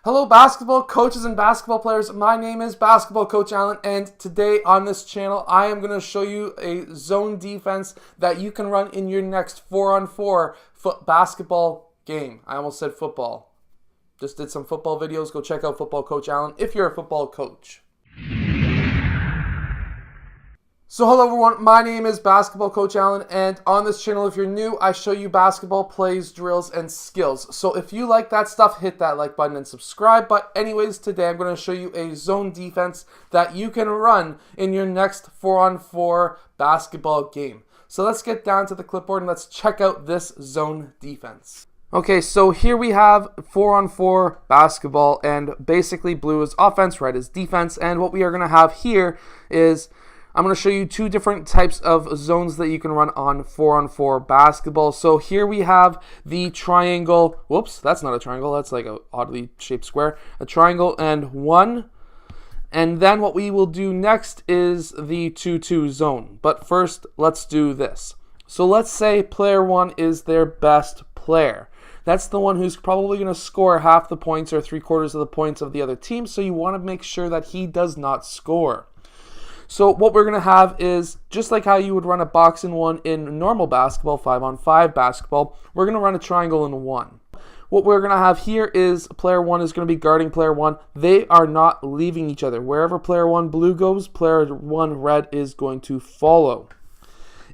Hello basketball coaches and basketball players, my name is Basketball Coach Allen, and today on this channel I am going to show you a zone defense that you can run in your next 4-on-4 basketball game. I almost said football. Just did some football videos. Go check out Football Coach Allen if you're a football coach. So hello everyone, my name is Basketball Coach Allen, and on this channel, if you're new, I show you basketball plays, drills, and skills. So if you like that stuff, hit that like button and subscribe. But anyways, today I'm going to show you a zone defense that you can run in your next 4-on-4 basketball game. So let's get down to the clipboard and let's check out this zone defense. Okay, so here we have 4-on-4 basketball, and basically blue is offense, red is defense, and what we are going to have here is I'm going to show you two different types of zones that you can run on 4-on-4 basketball. So here we have the triangle. Whoops, that's not a triangle. That's like a oddly shaped square. A triangle and one. And then what we will do next is the 2-2 zone. But first, let's do this. So let's say player one is their best player. That's the one who's probably going to score half the points or 3/4 of the points of the other team. So you want to make sure that he does not score. So what we're going to have is, just like how you would run a box and one in normal basketball, 5-on-5 basketball, we're going to run a triangle and one. What we're going to have here is player one is going to be guarding player one. They are not leaving each other. Wherever player one blue goes, player one red is going to follow.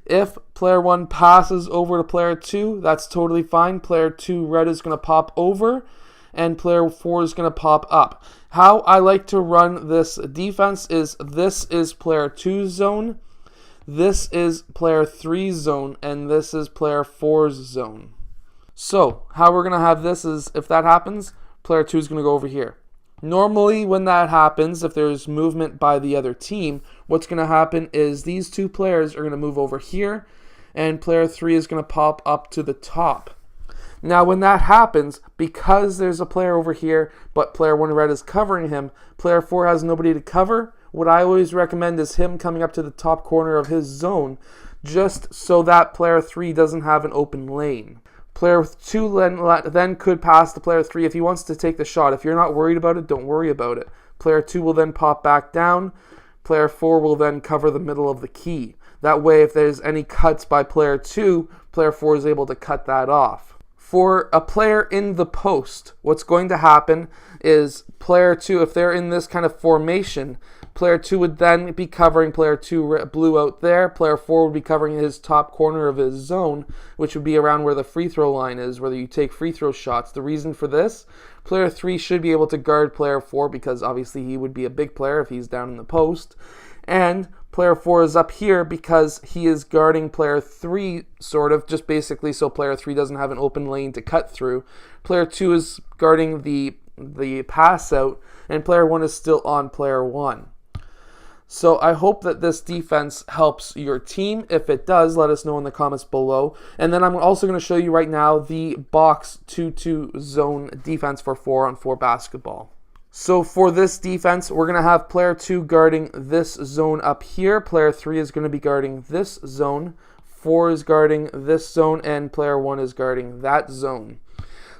If player one passes over to player two, that's totally fine. Player two red is going to pop over, and player four is going to pop up. How I like to run this defense is this is player 2's zone, this is player 3's zone, and this is player 4's zone. So how we're going to have this is, if that happens, player 2 is going to go over here. Normally when that happens, if there's movement by the other team, what's going to happen is these two players are going to move over here, and player 3 is going to pop up to the top. Now when that happens, because there's a player over here, but player 1 red is covering him, player 4 has nobody to cover, what I always recommend is him coming up to the top corner of his zone, just so that player 3 doesn't have an open lane. Player 2 then could pass to player 3 if he wants to take the shot. If you're not worried about it, don't worry about it. Player 2 will then pop back down. Player 4 will then cover the middle of the key. That way, if there's any cuts by player 2, player 4 is able to cut that off. For a player in the post, what's going to happen is player 2, if they're in this kind of formation, player 2 would then be covering player 2 blue out there. Player 4 would be covering his top corner of his zone, which would be around where the free throw line is, where you take free throw shots. The reason for this, player 3 should be able to guard player 4 because obviously he would be a big player if he's down in the post. And player 4 is up here because he is guarding player 3, sort of, just basically so player 3 doesn't have an open lane to cut through. Player 2 is guarding the pass out, and player 1 is still on player 1. So I hope that this defense helps your team. If it does, let us know in the comments below. And then I'm also going to show you right now the box 2-2 zone defense for 4-on-4 basketball. So for this defense, we're going to have player 2 guarding this zone up here. Player 3 is going to be guarding this zone. 4 is guarding this zone, and player 1 is guarding that zone.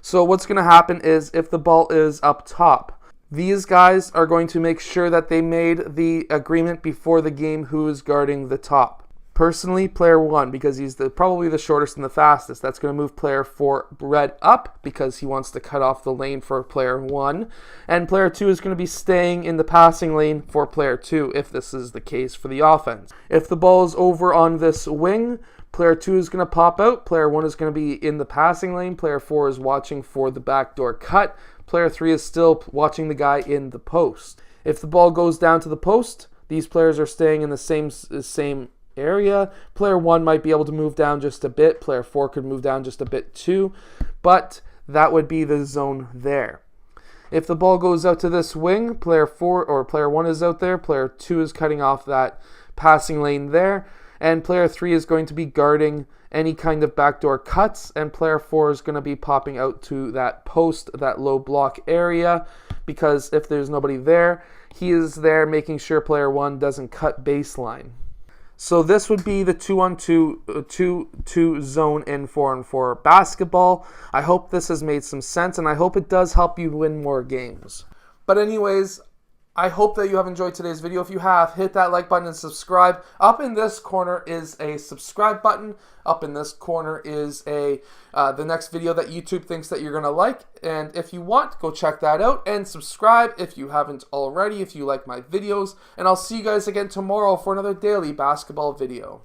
So what's going to happen is, if the ball is up top, these guys are going to make sure that they made the agreement before the game who is guarding the top. Personally, player 1, because he's probably the shortest and the fastest, that's going to move player 4 red up because he wants to cut off the lane for player 1. And player 2 is going to be staying in the passing lane for player 2 if this is the case for the offense. If the ball is over on this wing, player 2 is going to pop out. Player 1 is going to be in the passing lane. Player 4 is watching for the backdoor cut. Player 3 is still watching the guy in the post. If the ball goes down to the post, these players are staying in the same area. Player 1 might be able to move down just a bit. Player 4 could move down just a bit too, but that would be the zone there. If the ball goes out to this wing, player 4 or player 1 is out there. Player 2 is cutting off that passing lane there, and player 3 is going to be guarding any kind of backdoor cuts, and player 4 is going to be popping out to that post, that low block area, because if there's nobody there, he is there making sure player 1 doesn't cut baseline. So this would be the 2-on-2, 2 zone in 4-on-4 basketball. I hope this has made some sense, and I hope it does help you win more games. But anyways, I hope that you have enjoyed today's video. If you have, hit that like button and subscribe. Up in this corner is a subscribe button. Up in this corner is the next video that YouTube thinks that you're going to like. And if you want, go check that out and subscribe if you haven't already, if you like my videos. And I'll see you guys again tomorrow for another daily basketball video.